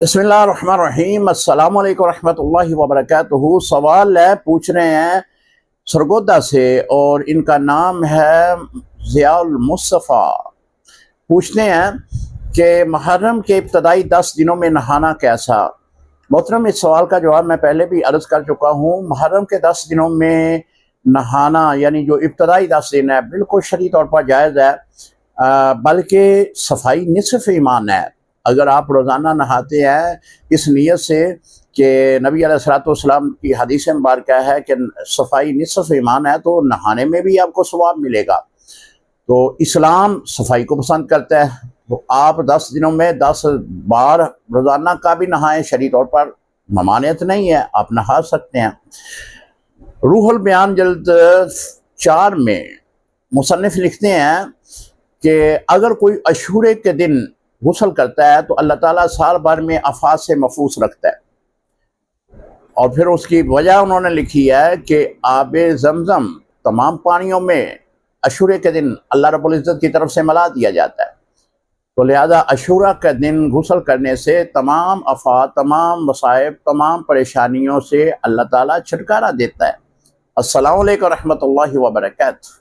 बिस्मिल्लाहिर्रहमानिर्रहीम। अस्सलाम वालेकुम रहमतुल्लाहि व बरकातुहू। सवाल है, पूछ रहे हैं सरगोदा से और इनका नाम है ज़ियाउल मुस्तफ़ा। पूछते हैं कि मुहर्रम के इब्तदाई 10 दिनों में नहाना कैसा। मोहतरम, इस सवाल का जवाब मैं पहले भी अर्ज़ कर चुका हूँ। मुहर्रम के 10 दिनों में नहाना यानी जो इब्तदाई 10 दिन है बिल्कुल शरई तौर पर जायज़ है, बल्कि सफाई निसफ़ ईमान है। अगर आप रोज़ाना नहाते हैं इस नीयत से कि नबी अलैहिस्सलाम की हदीस मुबारक है कि सफाई निसफ़ ईमान है, तो नहाने में भी आपको सवाब मिलेगा। तो इस्लाम सफाई को पसंद करता है, तो आप 10 दिनों में 10 बार रोज़ाना का भी नहाएं, शरई तौर पर ममानियत नहीं है, आप नहा सकते हैं। रूहुल बयान जल्द 4 में मुसन्निफ लिखते हैं कि अगर कोई अशूरे के दिन गुस्ल करता है तो अल्लाह ताला साल भर में आफात से महफूज रखता है। और फिर उसकी वजह उन्होंने लिखी है कि आबे ज़मज़म तमाम पानियों में अशूरे के दिन अल्लाह रब्बुल इज़्ज़त की तरफ से मिला दिया जाता है। तो लिहाजा अशूरा के दिन गुस्ल करने से तमाम आफात, तमाम मसाइब, तमाम परेशानियों से अल्लाह ताला छुटकारा देता है। अस्सलामु अलैकुम रहमतुल्लाहि व बरकातुहू।